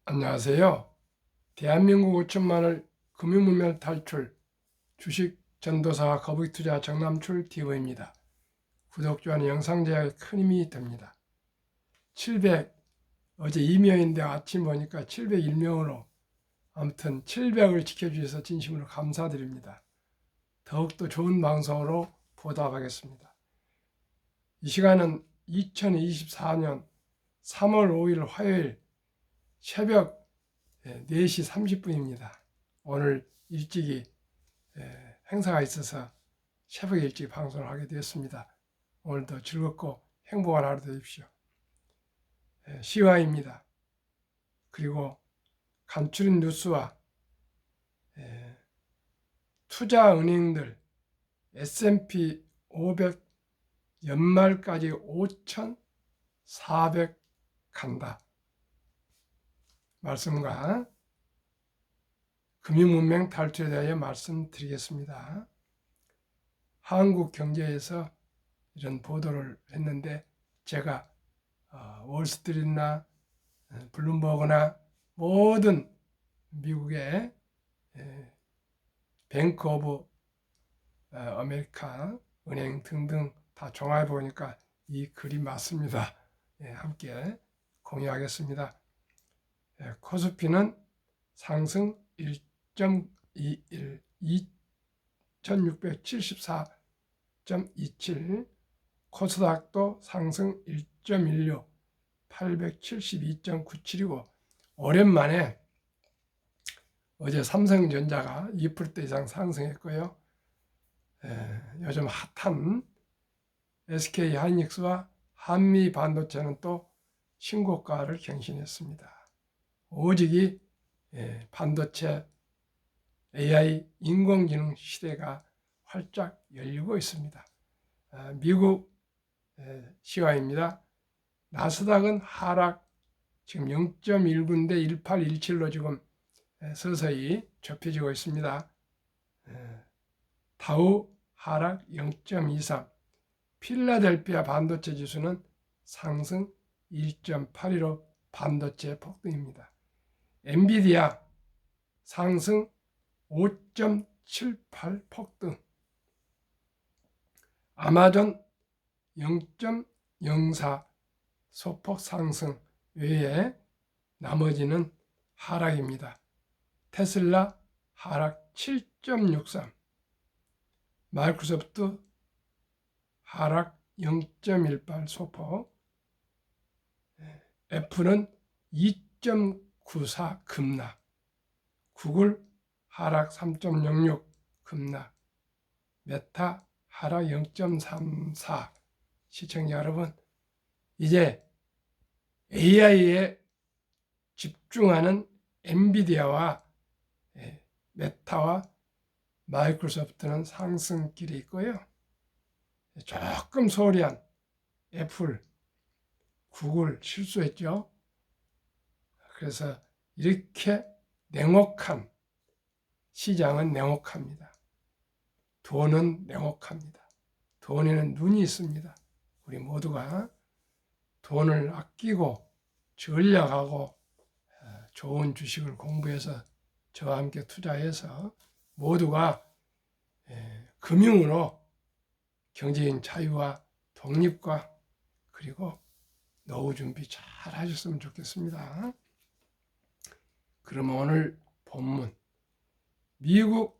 안녕하세요. 대한민국 5천만을 금융문명 탈출 주식 전도사 거북이투자 정남출 TV입니다. 구독, 좋아요, 영상 제작에 큰 힘이 됩니다. 700 어제 2명인데 아침 보니까 701명으로 아무튼 700을 지켜주셔서 진심으로 감사드립니다. 더욱더 좋은 방송으로 보답하겠습니다. 이 시간은 2024년 3월 5일 화요일 새벽 4시 30분입니다. 오늘 일찍이 행사가 있어서 새벽에 일찍 방송을 하게 되었습니다. 오늘도 즐겁고 행복한 하루 되십시오. 시화입니다. 그리고 간추린 뉴스와 투자은행들 S&P 500 연말까지 5,400 간다. 말씀과 금융문명 탈출에 대하여 말씀드리겠습니다. 한국경제에서 이런 보도를 했는데 제가 월스트리트나 블룸버그나 모든 미국의 뱅크 오브 아메리카 은행 등등 다 종합해 보니까 이 글이 맞습니다. 함께 공유하겠습니다. 코스피는 상승 1.21, 2674.27, 코스닥도 상승 1.16, 872.97이고 오랜만에 어제 삼성전자가 2% 이상 상승했고요. 요즘 핫한 SK하이닉스와 한미반도체는 또 신고가를 경신했습니다. 오직이 반도체 AI 인공지능 시대가 활짝 열리고 있습니다. 미국 시황입니다. 나스닥은 하락 지금 0.19인데 1817로 지금 서서히 좁혀지고 있습니다. 다우 하락 0.23, 필라델피아 반도체 지수는 상승 1.82로 반도체 폭등입니다. 엔비디아 상승 5.78 폭등, 아마존 0.04 소폭 상승 외에 나머지는 하락입니다. 테슬라 하락 7.63, 마이크로소프트 하락 0.18 소폭, 애플은 2.94 급락, 구글 하락 3.06 급락, 메타 하락 0.34. 시청자 여러분, 이제 AI에 집중하는 엔비디아와 메타와 마이크로소프트는 상승길이 있고요. 조금 소홀한 애플, 구글 실수했죠. 그래서 이렇게 냉혹한 시장은 냉혹합니다. 돈은 냉혹합니다. 돈에는 눈이 있습니다. 우리 모두가 돈을 아끼고 전략하고 좋은 주식을 공부해서 저와 함께 투자해서 모두가 금융으로 경제적인 자유와 독립과 그리고 노후 준비 잘 하셨으면 좋겠습니다. 그럼 오늘 본문, 미국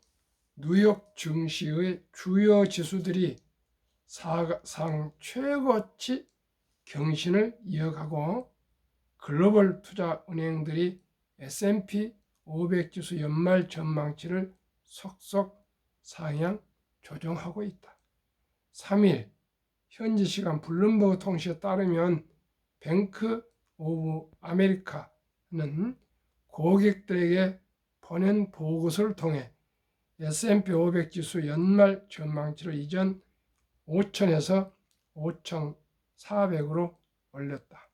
뉴욕 증시의 주요 지수들이 사상 최고치 경신을 이어가고 글로벌 투자 은행들이 S&P 500 지수 연말 전망치를 속속 상향 조정하고 있다. 3일 현지 시간 블룸버그 통신에 따르면 뱅크 오브 아메리카는 고객들에게 보낸 보고서를 통해 S&P 500 지수 연말 전망치를 이전 5,000에서 5,400으로 올렸다.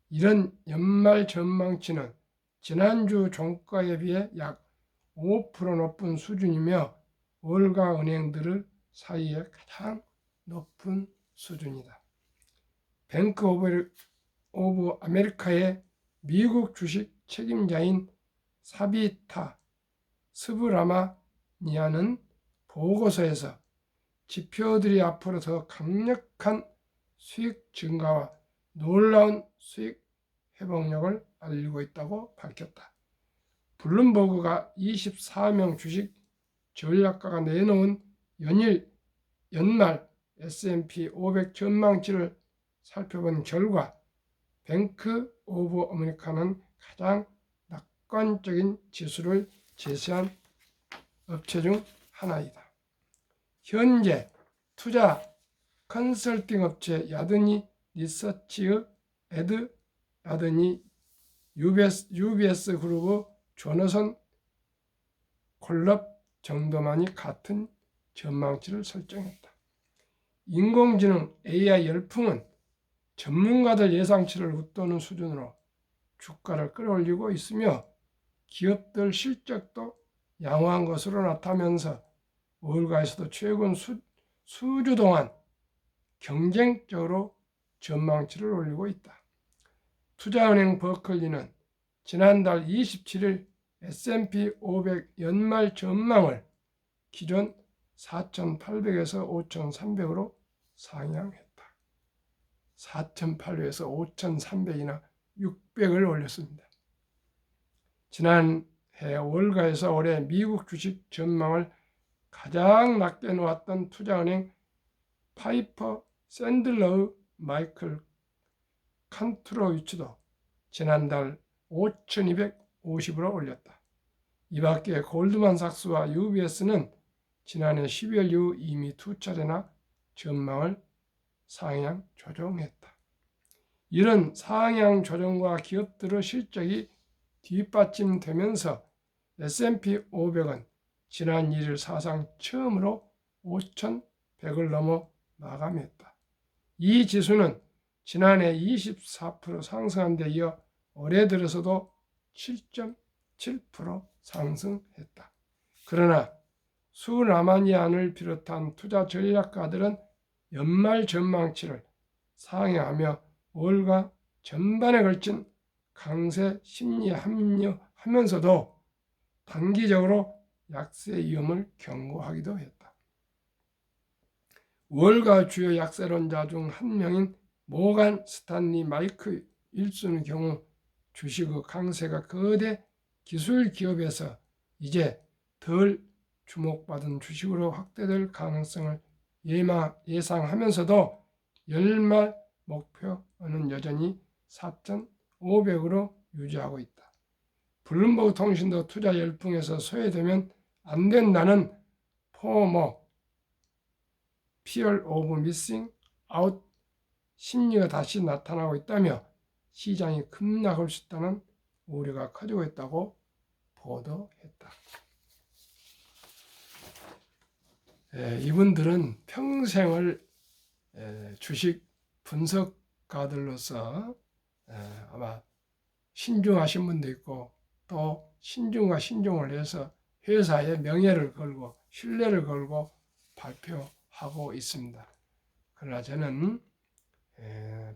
이런 연말 전망치는 지난주 종가에 비해 약 5% 높은 수준이며 월가 은행들 사이에 가장 높은 수준이다. 뱅크 오브 아메리카의 미국 주식 책임자인 사비타 스브라마니아는 보고서에서 지표들이 앞으로 더 강력한 수익 증가와 놀라운 수익 회복력을 알리고 있다고 밝혔다. 블룸버그가 24명 주식 전략가가 내놓은 연말 S&P 500 전망치를 살펴본 결과 뱅크 오브 아메리카는 가장 낙관적인 지수를 제시한 업체 중 하나이다. 현재 투자 컨설팅 업체 야드니 리서치의 에드 야드니 UBS 그룹의 조너선 콜럽 정도만이 같은 전망치를 설정했다. 인공지능 AI 열풍은 전문가들 예상치를 웃도는 수준으로 주가를 끌어올리고 있으며 기업들 실적도 양호한 것으로 나타나면서 월가에서도 최근 수주 동안 경쟁적으로 전망치를 올리고 있다. 투자은행 버클리는 지난달 27일 S&P 500 연말 전망을 기존 4,800에서 5,300으로 상향했다. 4,800에서 5,300이나 600을 올렸습니다. 지난해 월가에서 올해 미국 주식 전망을 가장 낮게 놓았던 투자은행 파이퍼 샌들러의 마이클 칸트로위치도 지난달 5,250으로 올렸다. 이 밖에 골드만삭스와 UBS는 지난해 12월 이후 이미 2차례나 전망을 상향 조정했다. 이런 상향 조정과 기업들의 실적이 뒷받침되면서 S&P 500은 지난 1일 사상 처음으로 5,100을 넘어 마감했다. 이 지수는 지난해 24% 상승한 데 이어 올해 들어서도 7.7% 상승했다. 그러나 수라마니안을 비롯한 투자 전략가들은 연말 전망치를 상향하며 월가 전반에 걸친 강세 심리에 합류하면서도 단기적으로 약세 위험을 경고하기도 했다. 월가 주요 약세론자 중 한 명인 모간 스탠리 마이크 윌슨의 경우 주식의 강세가 거대 기술 기업에서 이제 덜 주목받은 주식으로 확대될 가능성을 예상하면서도 연말 목표는 여전히 4,500으로 유지하고 있다. 블룸버그 통신도 투자 열풍에서 소외되면 안 된다는 포모, Fear of Missing Out 심리가 다시 나타나고 있다며 시장이 급락할 수 있다는 우려가 커지고 있다고 보도했다. 이분들은 평생을 주식 분석가들로서 아마 신중하신 분도 있고 또 신중과 신중을 해서 회사의 명예를 걸고 신뢰를 걸고 발표하고 있습니다. 그러나 저는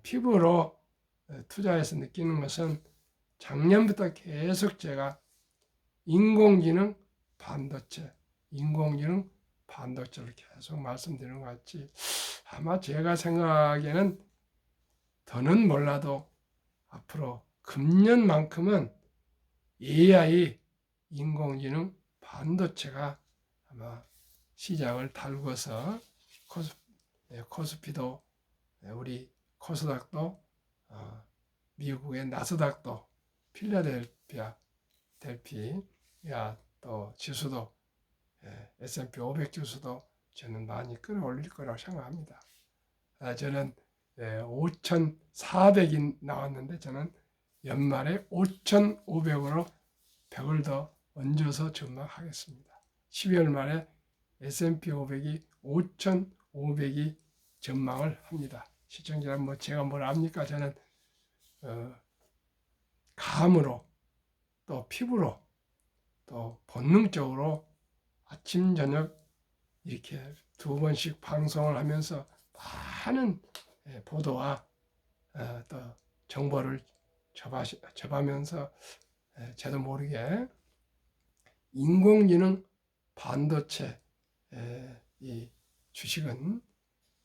피부로 투자해서 느끼는 것은 작년부터 계속 제가 인공지능 반도체를 계속 말씀드리는 것 같이 아마 제가 생각하기에는 더는 몰라도 앞으로 금년만큼은 AI 인공지능 반도체가 아마 시장을 달구어서 코스피도 우리 코스닥도 미국의 나스닥도 필라델피아 또 지수도 S&P 500 지수도 저는 많이 끌어올릴 거라고 생각합니다. 저는 5,400이 나왔는데 저는 연말에 5,500으로 100을 더 얹어서 전망하겠습니다. 12월 말에 S&P 500이 5,500이 전망을 합니다. 시청자는 제가 뭘 압니까? 저는 감으로 또 피부로 또 본능적으로 아침 저녁 이렇게 2번씩 방송을 하면서 많은 보도와 또 정보를 접하면서 저도 모르게 인공지능 반도체 이 주식은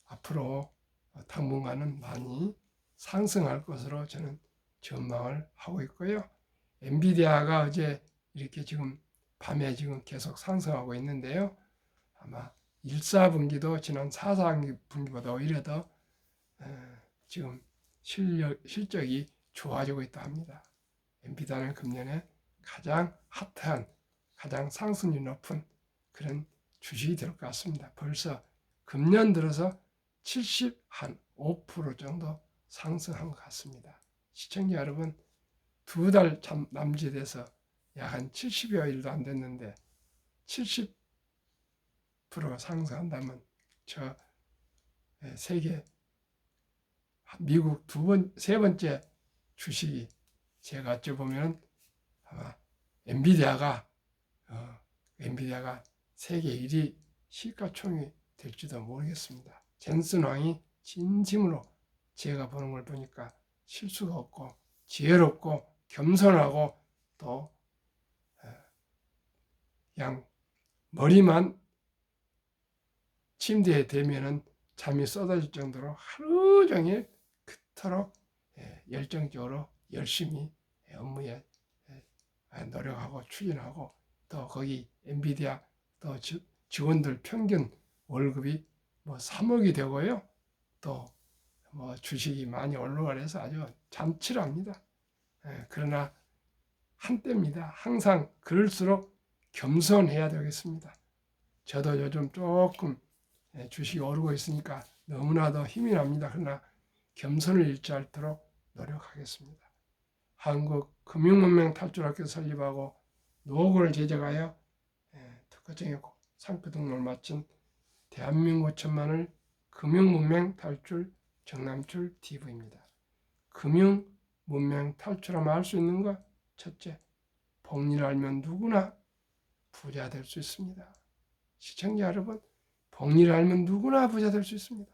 앞으로 당분간은 많이 상승할 것으로 저는 전망을 하고 있고요. 엔비디아가 어제 이렇게 지금 밤에 지금 계속 상승하고 있는데요. 아마 1사분기도 지난 4사분기보다 오히려 더 지금 실적이 좋아지고 있다 합니다. 엔비디아는 금년에 가장 핫한, 가장 상승률 높은 그런 주식이 될 것 같습니다. 벌써 금년 들어서 75% 정도 상승한 것 같습니다. 시청자 여러분, 2달 남짓해서 약 한 70여일도 안 됐는데 70% 상승한다면 저 세계 미국 세 번째 주식이 제가 어찌 보면 아마 엔비디아가 세계 1위 시가총이 될지도 모르겠습니다. 젠슨 왕이 진심으로 제가 보는 걸 보니까 실수가 없고 지혜롭고 겸손하고 또 그냥 머리만 침대에 대면은 잠이 쏟아질 정도로 하루 종일 그토록 열정적으로 열심히 업무에 노력하고 추진하고 또 거기 엔비디아 또 직원들 평균 월급이 뭐 3억이 되고요. 또 뭐 주식이 많이 올라가서 해서 아주 잔치랍니다. 그러나 한때입니다. 항상 그럴수록 겸손해야 되겠습니다. 저도 요즘 조금 주식이 오르고 있으니까 너무나도 힘이 납니다. 그러나 겸손을 잃지 않도록 노력하겠습니다. 한국금융문명탈출학교 설립하고 노고를 제작하여 특허청의 상표 등록을 마친 대한민국 천만을 금융문명 탈출 정남출 TV입니다. 금융문명 탈출하면 할 수 있는 것, 첫째, 복리를 알면 누구나 부자 될 수 있습니다. 시청자 여러분, 복리를 알면 누구나 부자 될 수 있습니다.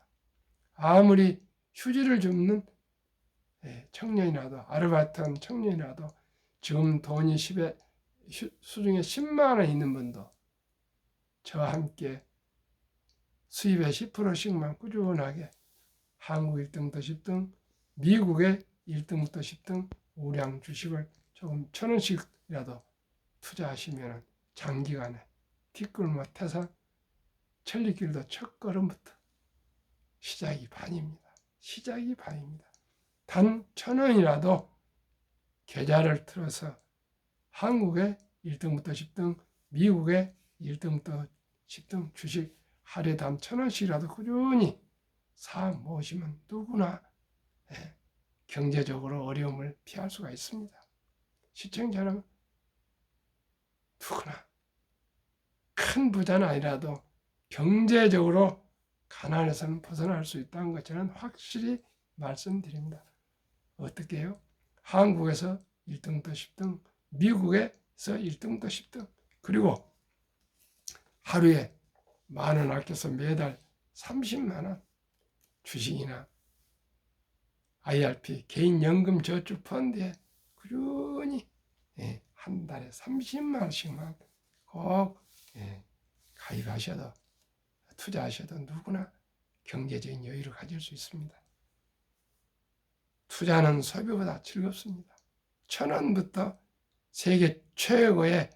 아무리 휴지를 줍는 청년이라도, 아르바이트한 청년이라도 지금 돈이 수중에 10만 원 있는 분도 저와 함께 수입의 10%씩만 꾸준하게 한국 1등부터 10등, 미국의 1등부터 10등 우량 주식을 조금 1,000원씩이라도 투자하시면 장기간에 뒷골목 태산 천리길도 첫 걸음부터 시작이 반입니다. 시작이 반입니다. 단 1,000원이라도 계좌를 틀어서 한국의 1등부터 10등, 미국의 1등부터 10등 주식 하루에 단 1,000원씩이라도 꾸준히 사 모으시면 누구나 경제적으로 어려움을 피할 수가 있습니다. 시청자는 누구나 큰 부자는 아니라도 경제적으로 가난에서는 벗어날 수 있다는 것 저는 확실히 말씀드립니다. 어떻게 해요? 한국에서 1등부터 10등, 미국에서 1등부터 10등, 그리고 하루에 10,000원 아껴서 매달 30만 원 주식이나 IRP 개인연금저축펀드에 꾸준히 한 달에 30만 원씩만 꼭 가입하셔도 투자하셔도 누구나 경제적인 여유를 가질 수 있습니다. 투자는 소비보다 즐겁습니다. 1,000원부터 세계 최고의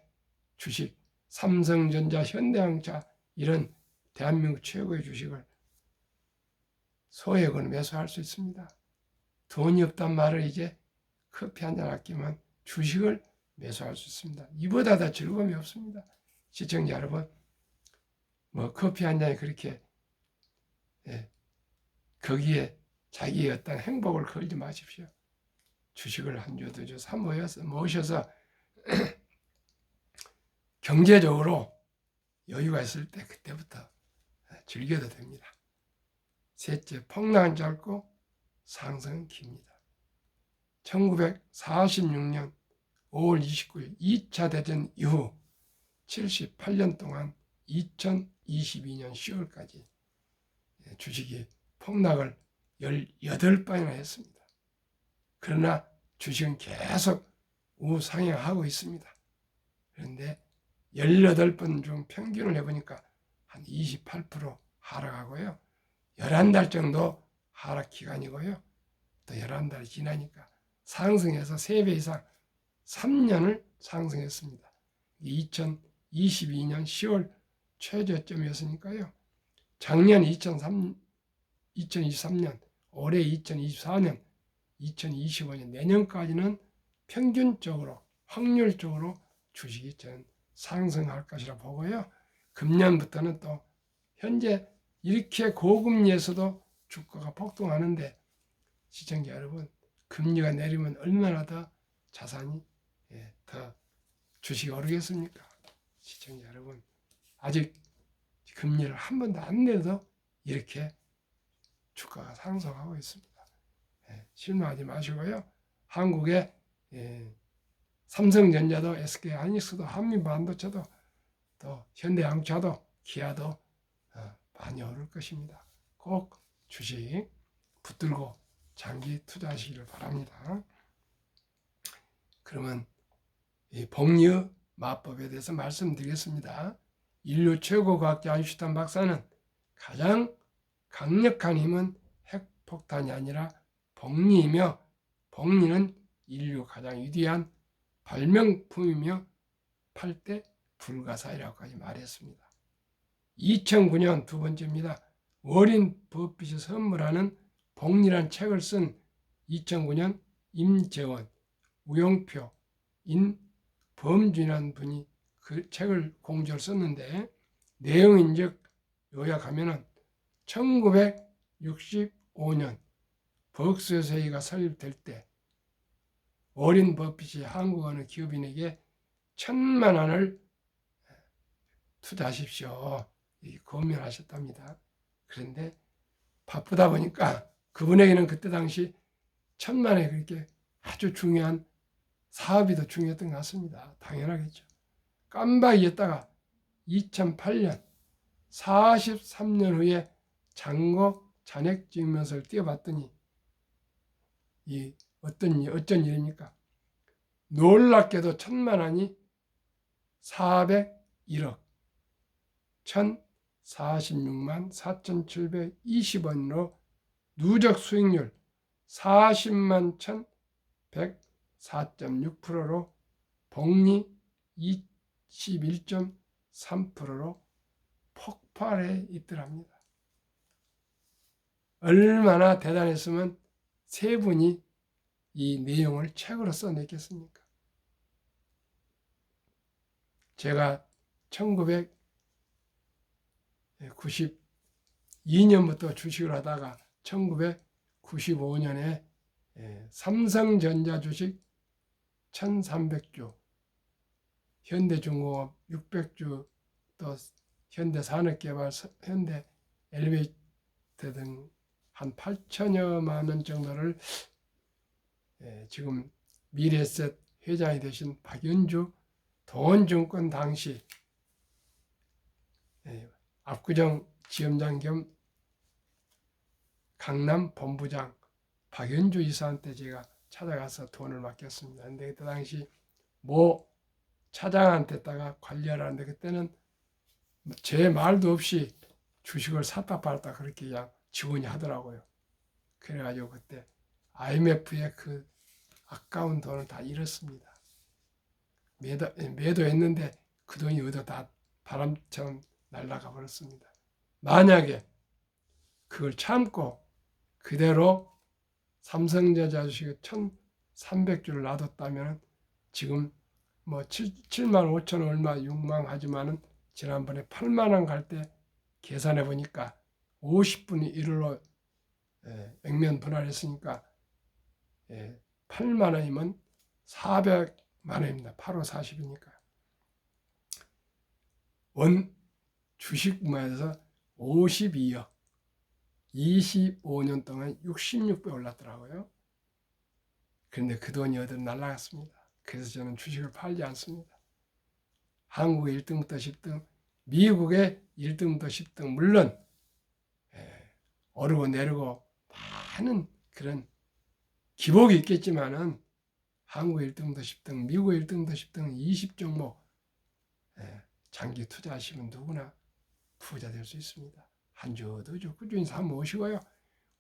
주식, 삼성전자, 현대자동차 이런 대한민국 최고의 주식을 소액으로 매수할 수 있습니다. 돈이 없단 말을 이제 커피 한잔 아끼면 주식을 매수할 수 있습니다. 이보다 더 즐거움이 없습니다. 시청자 여러분, 뭐 커피 한 잔에 그렇게 거기에 자기의 어떤 행복을 걸지 마십시오. 주식을 한 주, 두 주, 사 모셔서 경제적으로 여유가 있을 때 그때부터 즐겨도 됩니다. 셋째, 폭락은 짧고 상승은 깁니다. 1946년 5월 29일 2차 대전 이후 78년 동안 2022년 10월까지 주식이 폭락을 18번이나 했습니다. 그러나 주식은 계속 우상향하고 있습니다. 그런데 18번 중 평균을 해보니까 한 28% 하락하고요. 11달 정도 하락 기간이고요. 또 11달이 지나니까 상승해서 3배 이상 3년을 상승했습니다. 2022년 10월 최저점이었으니까요. 작년 2023년, 올해 2024년, 2025년 내년까지는 평균적으로 확률적으로 주식이 저는 상승할 것이라 보고요. 금년부터는 또 현재 이렇게 고금리에서도 주가가 폭등하는데 시청자 여러분, 금리가 내리면 얼마나 더 자산이 더 주식이 오르겠습니까? 시청자 여러분, 아직 금리를 한 번도 안 내도 이렇게 주가가 상승하고 있습니다. 실망하지 마시고요. 한국의 삼성전자도 SK하이닉스도 한미반도체도 또 현대양차도 기아도 많이 오를 것입니다. 꼭 주식 붙들고 장기 투자하시기를 바랍니다. 그러면 이 복리 마법에 대해서 말씀드리겠습니다. 인류 최고 과학자 아인슈타인 박사는 가장 강력한 힘은 핵폭탄이 아니라 복리이며 복리는 인류 가장 위대한 발명품이며 8대 불가사의라고까지 말했습니다. 2009년 두 번째입니다. 워린 버핏이 선물하는 복리란 책을 쓴 2009년 임재원, 우영표, 인범준이라는 분이 그 책을 공저를 썼는데 내용인즉 요약하면은 1965년 벅스웨스 회의가 설립될 때 워린 버핏이 한국 어느 기업인에게 1,000만 원을 투자하십시오. 권면하셨답니다. 그런데 바쁘다 보니까 그분에게는 그때 당시 1,000만 원이 그렇게 아주 중요한 사업이 더 중요했던 것 같습니다. 당연하겠죠. 깜박이었다가 2008년 43년 후에 잔고 잔액증명서를 띄워봤더니 이 어쩐 일입니까? 놀랍게도 1,000만 원이 401억 1,046만 4,720원으로 누적 수익률 40만 1,104.6%로 복리 21.3%로 폭발해 있더랍니다. 얼마나 대단했으면 세 분이 이 내용을 책으로 써냈겠습니까? 제가 1992년부터 주식을 하다가 1995년에 삼성전자 주식 1,300주, 현대중공업 600주, 또 현대산업개발, 현대엘리베이터 등 한 8천여만 원 정도를 지금 미래에셋 회장이 되신 박연주 동원증권 당시 압구정 지점장 겸 강남 본부장 박연주 이사한테 제가 찾아가서 돈을 맡겼습니다. 근데 그때 당시 모 차장한테다가 관리하라는데 그때는 제 말도 없이 주식을 샀다 팔았다 그렇게 그냥 직원이 하더라고요. 그래가지고 그때 IMF에 그 아까운 돈을 다 잃었습니다. 매도했는데 그 돈이 어디다 다 바람처럼 날아가 버렸습니다. 만약에 그걸 참고 그대로 삼성전자 주식을 1,300주를 놔뒀다면 지금 뭐 7만 5천 얼마 욕망하지만은 지난번에 8만 원 갈 때 계산해 보니까 50분의 1로 액면 분할했으니까 8만 원이면 400만 원입니다. 8호 40이니까. 원 주식만에서 52억 25년 동안 66배 올랐더라고요. 그런데 그 돈이 어디로 날아갔습니다. 그래서 저는 주식을 팔지 않습니다. 한국의 1등부터 10등, 미국의 1등부터 10등, 물론 오르고 내리고 많은 그런 기복이 있겠지만은 한국 1등도 10등, 미국 1등도 10등, 20종목 장기 투자하시면 누구나 부자 될 수 있습니다. 한 주도 꾸준히 사모으시고요.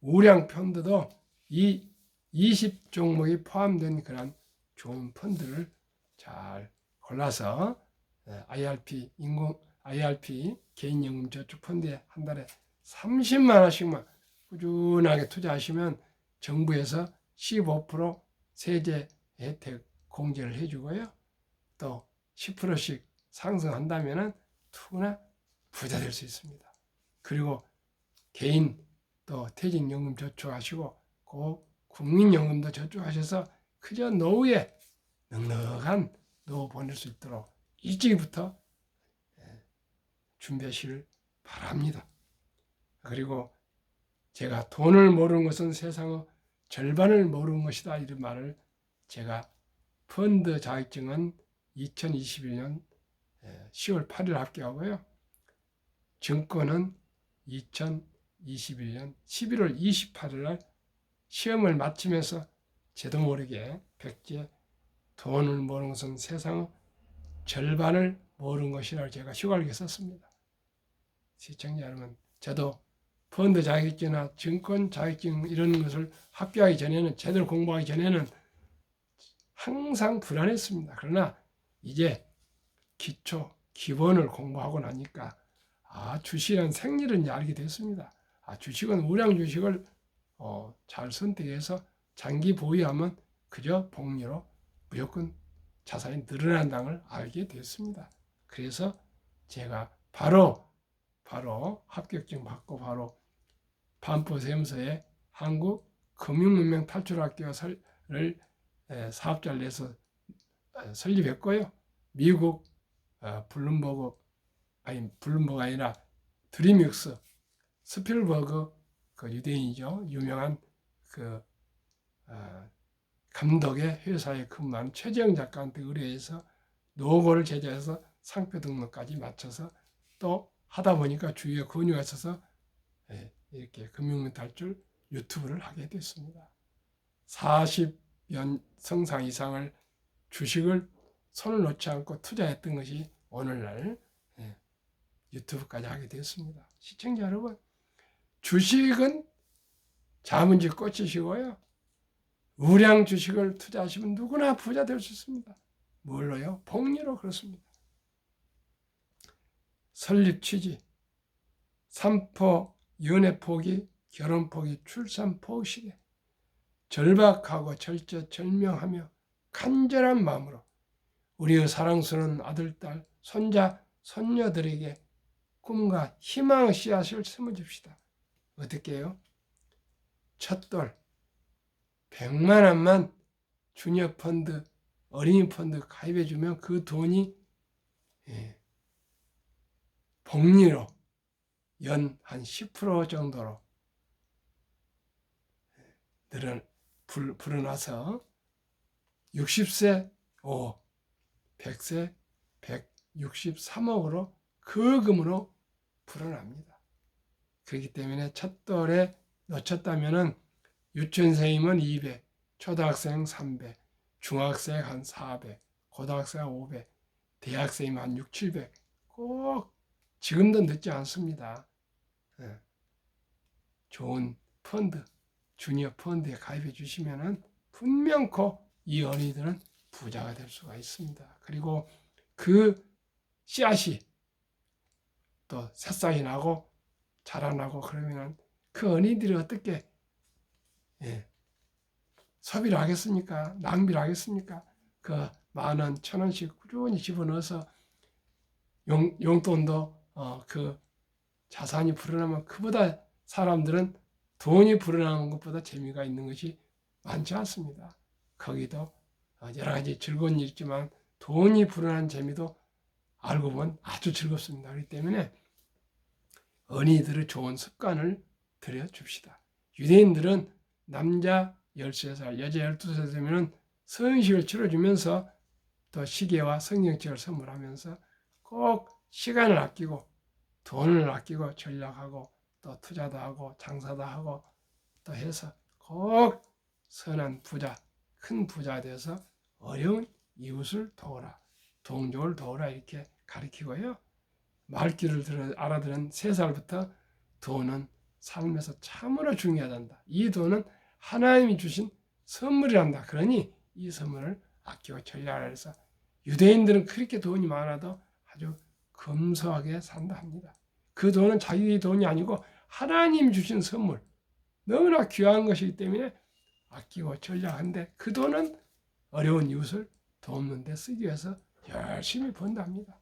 우량 펀드도 이 20종목이 포함된 그런 좋은 펀드를 잘 골라서 IRP 개인연금 저축 펀드에 한 달에 30만 원씩만 꾸준하게 투자하시면 정부에서 15% 세제 혜택 공제를 해주고요. 또 10%씩 상승한다면 누구나 부자 될 수 있습니다. 그리고 개인 또 퇴직연금 저축하시고 꼭 국민연금도 저축하셔서 그저 노후에 넉넉한 노후 보낼 수 있도록 일찍부터 준비하시길 바랍니다. 그리고 제가 돈을 모르는 것은 세상의 절반을 모르는 것이다 이런 말을 제가 펀드 자격증은 2021년 10월 8일 합격하고요. 증권은 2021년 11월 28일 날 시험을 마치면서 저도 모르게 백제 돈을 모르는 것은 세상의 절반을 모르는 것이라고 제가 휴가를 썼습니다. 시청자 여러분, 저도 펀드 자격증이나 증권 자격증 이런 것을 합격하기 전에는 제대로 공부하기 전에는 항상 불안했습니다. 그러나 이제 기초, 기본을 공부하고 나니까 주식이란 생리를 알게 됐습니다. 주식은 우량 주식을 잘 선택해서 장기 보유하면 그저 복리로 무조건 자산이 늘어난다는 걸 알게 됐습니다. 그래서 제가 바로 합격증 받고 바로 반포세무서에 한국금융문명 탈출학교를 사업자를 내서 설립했고요. 미국 블룸버그 아니라 드림육스 스필버그 그 유대인이죠. 유명한 그 감독의 회사에 근무한 최재형 작가한테 의뢰해서 노고를 제작해서 상표 등록까지 맞춰서 또 하다 보니까 주위에 권유가 있어서 이렇게 금융문 탈출 유튜브를 하게 됐습니다. 40년 성상 이상을 주식을 손을 놓지 않고 투자했던 것이 오늘날 유튜브까지 하게 됐습니다. 시청자 여러분, 주식은 자문직 꽂히시고요. 우량 주식을 투자하시면 누구나 부자 될 수 있습니다. 뭘로요? 복리로 그렇습니다. 설립 취지, 삼포, 연애 포기, 결혼 포기, 출산 포기 시대, 절박하고 절제절명하며 간절한 마음으로 우리의 사랑스러운 아들, 딸, 손자, 손녀들에게 꿈과 희망의 씨앗을 심어줍시다. 어떻게 해요? 첫돌 100만 원만 주니어 펀드, 어린이 펀드 가입해주면 그 돈이 복리로 연 한 10% 정도로 불어나서 60세 5, 100세 163억으로 그 금으로 불어납니다. 그렇기 때문에 첫돌에 놓쳤다면은 유치원생이면 200, 초등학생 300, 중학생 한 400, 고등학생 500, 대학생이면 한 6, 700. 꼭 지금도 늦지 않습니다. 좋은 펀드, 주니어 펀드에 가입해 주시면은 분명코 이 어린이들은 부자가 될 수가 있습니다. 그리고 그 씨앗이 또 새싹이 나고 자라나고 그러면 그 어린이들이 어떻게 소비를 하겠습니까? 낭비를 하겠습니까? 그 10,000원, 1,000원씩 꾸준히 집어넣어서 용돈도 그 자산이 불어나면 그보다 사람들은 돈이 불어나는 것보다 재미가 있는 것이 많지 않습니다. 거기도 여러 가지 즐거운 일 있지만 돈이 불어나는 재미도 알고 보면 아주 즐겁습니다. 그렇기 때문에 어린이들의 좋은 습관을 들여줍시다. 유대인들은 남자 13살, 여자 12살 되면 성식을 치러주면서 또 시계와 성경책을 선물하면서 꼭 시간을 아끼고 돈을 아끼고 전략하고 또 투자도 하고 장사도 하고 또 해서 꼭 선한 부자, 큰 부자 돼서 어려운 이웃을 도우라, 동족을 도우라 이렇게 가르치고요. 말귀를 알아들은 3살부터 돈은 삶에서 참으로 중요하단다. 이 돈은 하나님이 주신 선물이란다. 그러니 이 선물을 아끼고 전략하라 해서 유대인들은 그렇게 돈이 많아도 아주 검소하게 산다 합니다. 그 돈은 자기 돈이 아니고 하나님 주신 선물, 너무나 귀한 것이기 때문에 아끼고 전략한데 그 돈은 어려운 이웃을 돕는 데 쓰기 위해서 열심히 번다 합니다.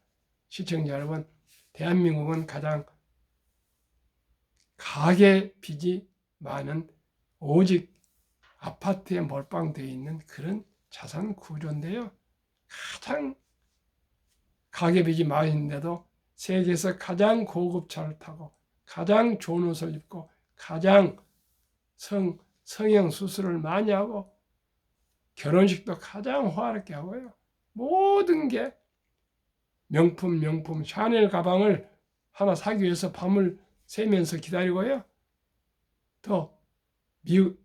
시청자 여러분, 대한민국은 가장 가계 빚이 많은 오직 아파트에 몰빵되어 있는 그런 자산 구조인데요. 가장 가계 빚이 많이 있는데도 세계에서 가장 고급 차를 타고 가장 좋은 옷을 입고 가장 성형 수술을 많이 하고 결혼식도 가장 화렵게 하고요. 모든 게 명품 샤넬 가방을 하나 사기 위해서 밤을 새면서 기다리고요. 또 미국,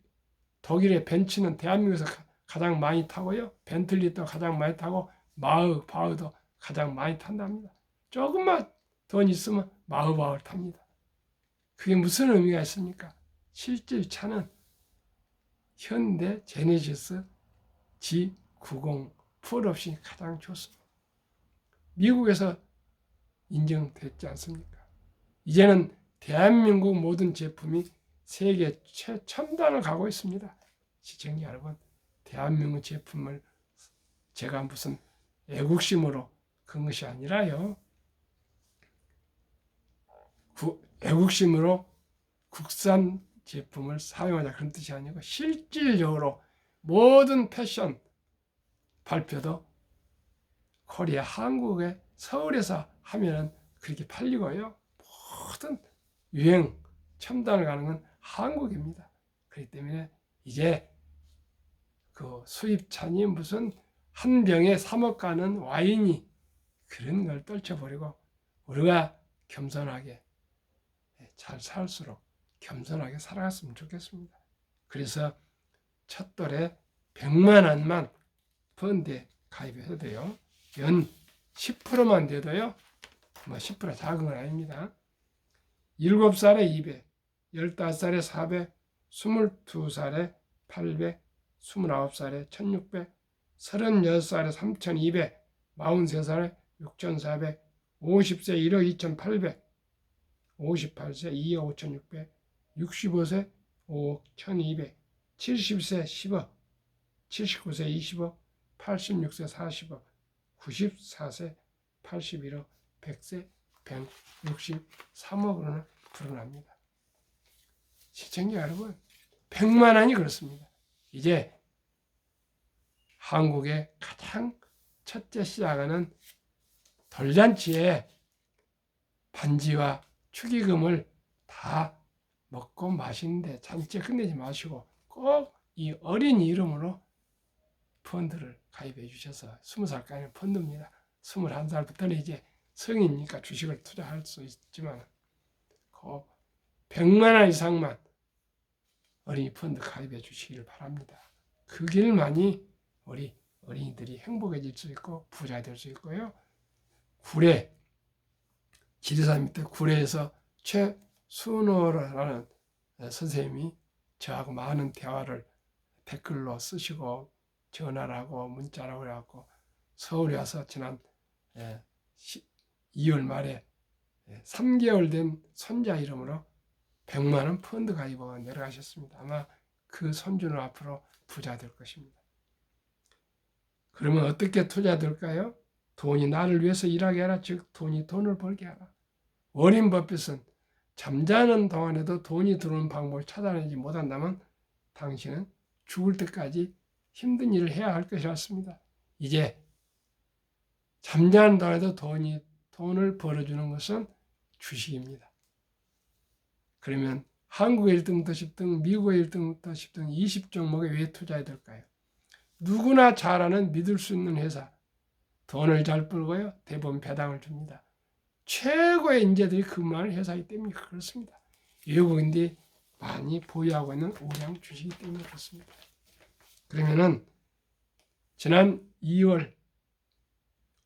독일의 벤츠는 대한민국에서 가장 많이 타고요. 벤틀리도 가장 많이 타고 바흐도 가장 많이 탄답니다. 조금만 돈 있으면 마흐바흐를 탑니다. 그게 무슨 의미가 있습니까? 실제 차는 현대 제네시스 G90 풀옵션이 가장 좋습니다. 미국에서 인정됐지 않습니까? 이제는 대한민국 모든 제품이 세계 최첨단을 가고 있습니다. 시청자 여러분, 대한민국 제품을 제가 무슨 애국심으로 그런 것이 아니라요. 애국심으로 국산 제품을 사용하자 그런 뜻이 아니고 실질적으로 모든 패션 발표도 코리아 한국의 서울에서 하면은 그렇게 팔리고요. 모든 유행 첨단을 가는 건 한국입니다. 그렇기 때문에 이제 그 수입차니 무슨 한 병에 3억 가는 와인이 그런 걸 떨쳐버리고 우리가 겸손하게 잘 살수록 겸손하게 살아갔으면 좋겠습니다. 그래서 첫돌에 100만 원만 펀드에 가입해도 돼요. 연 10%만 돼도요. 뭐 10% 작은 건 아닙니다. 7살에 200, 15살에 400, 22살에 800, 29살에 1600, 36살에 3200, 43살에 6400, 50세 1억 2800, 58세 2억 5600, 65세 5억 1200, 70세 10억, 79세 20억, 86세 40억, 94세 81억, 100세 163억으로는 불어납니다. 시청자 여러분, 100만 원이 그렇습니다. 이제 한국의 가장 첫째 시작하는 돌잔치에 반지와 축의금을 다 먹고 마시는데 잔치에 끝내지 마시고 꼭 이 어린이 이름으로 펀드를 가입해 주셔서 20살까지는 펀드입니다. 21살부터는 이제 성인이니까 주식을 투자할 수 있지만 꼭 100만 원 이상만 어린이 펀드 가입해 주시기를 바랍니다. 그 길만이 우리 어린이들이 행복해질 수 있고 부자 될 수 있고요. 구례, 지리산 밑에 구례에서 최순호라는 선생님이 저하고 많은 대화를 댓글로 쓰시고 전화를 하고 문자를 해갖고 서울에 와서 지난 2월 말에 3개월 된 손자 이름으로 100만 원 펀드 가입하고 내려가셨습니다. 아마 그 손주는 앞으로 부자 될 것입니다. 그러면 어떻게 투자될까요? 돈이 나를 위해서 일하게 하라. 즉 돈이 돈을 벌게 하라. 워렌 버핏은 잠자는 동안에도 돈이 들어오는 방법을 찾아내지 못한다면 당신은 죽을 때까지 힘든 일을 해야 할 것이었습니다. 이제 잠자는 동안에도 돈을 벌어주는 것은 주식입니다. 그러면 한국의 1등부터 10등, 미국의 1등부터 10등 20종목에 왜 투자해야 될까요? 누구나 잘 아는 믿을 수 있는 회사, 돈을 잘 벌고요. 대부분 배당을 줍니다. 최고의 인재들이 근무하는 회사이기 때문에 그렇습니다. 외국인들이 많이 보유하고 있는 우량 주식이기 때문에 그렇습니다. 그러면은 지난 2월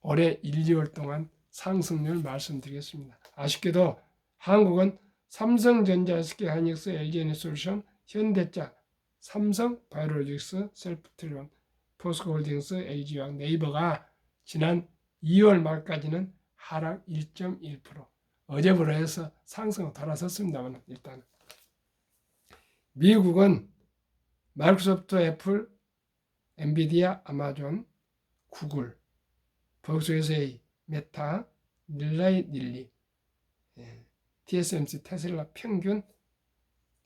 올해 1, 2월 동안 상승률 말씀드리겠습니다. 아쉽게도 한국은 삼성전자, SK하이닉스, LG에너지솔루션, 현대차, 삼성 바이오로직스, 셀프트리온, 포스코홀딩스, LG화학, 네이버가 지난 2월 말까지는 하락 1.1%, 어제부로 해서 상승을 돌아섰습니다만, 일단 미국은 마이크로소프트, 애플, 엔비디아, 아마존, 구글, 복수에서의 메타, 릴리, TSMC, 테슬라 평균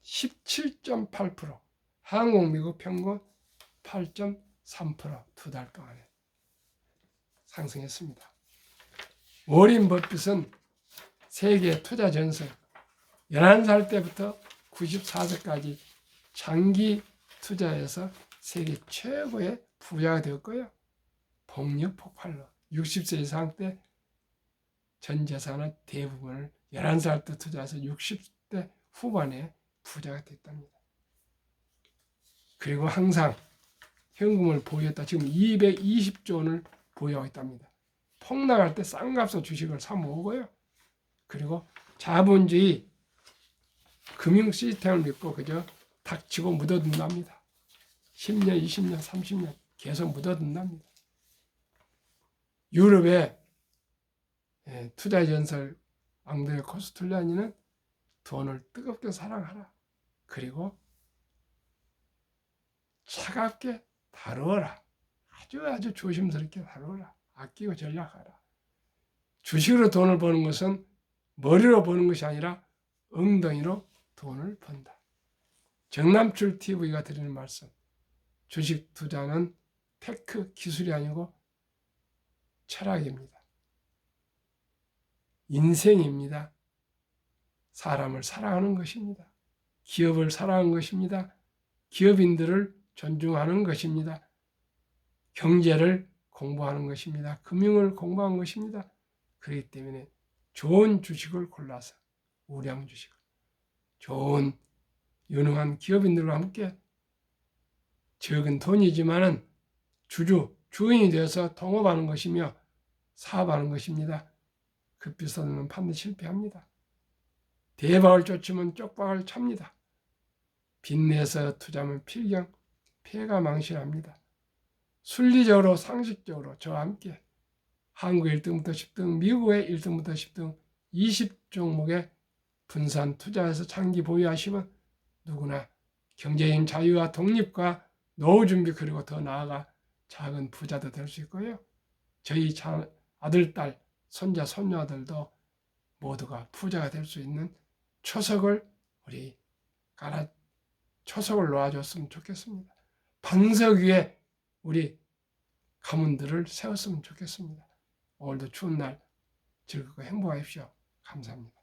17.8%, 한국, 미국 평균 8.3% 두 달 동안에 상승했습니다. 워린 버핏은 세계 투자 전설 11살 때부터 94세까지 장기 투자해서 세계 최고의 부자가 되었고요. 복리 폭발로 60세 이상 때 전 재산의 대부분을 11살 때 투자해서 60대 후반에 부자가 됐답니다. 그리고 항상 현금을 보유했다. 지금 220조 원을 보유하고 있답니다. 폭락할 때 싼 값으로 주식을 사 모으고요. 그리고 자본주의 금융 시스템을 믿고 그저 닥치고 묻어둔답니다. 10년, 20년, 30년 계속 묻어둔답니다. 유럽의 투자 전설 앙드레 코스툴리아니는 돈을 뜨겁게 사랑하라. 그리고 차갑게 다루어라. 아주 조심스럽게 다루어라. 아끼고 전략하라. 주식으로 돈을 버는 것은 머리로 버는 것이 아니라 엉덩이로 돈을 번다. 정남출 TV가 드리는 말씀. 주식 투자는 테크 기술이 아니고 철학입니다. 인생입니다. 사람을 사랑하는 것입니다. 기업을 사랑하는 것입니다. 기업인들을 존중하는 것입니다. 경제를 공부하는 것입니다. 금융을 공부하는 것입니다. 그렇기 때문에 좋은 주식을 골라서 우량 주식을 좋은 유능한 기업인들과 함께 적은 돈이지만은 주인이 되어서 동업하는 것이며 사업하는 것입니다. 급비싸면 반드시 실패합니다. 대박을 쫓으면 쪽박을 찹니다. 빚내서 투자하면 필경, 폐가 망신합니다. 순리적으로 상식적으로 저와 함께 한국 1등부터 10등, 미국의 1등부터 10등 20종목에 분산 투자해서 장기 보유하시면 누구나 경제적인 자유와 독립과 노후 준비 그리고 더 나아가 작은 부자도 될 수 있고요. 저희 아들, 딸, 손자, 손녀들도 모두가 부자가 될 수 있는 초석을 초석을 놓아줬으면 좋겠습니다. 반석 위에 우리 가문들을 세웠으면 좋겠습니다. 오늘도 추운 날 즐겁고 행복하십시오. 감사합니다.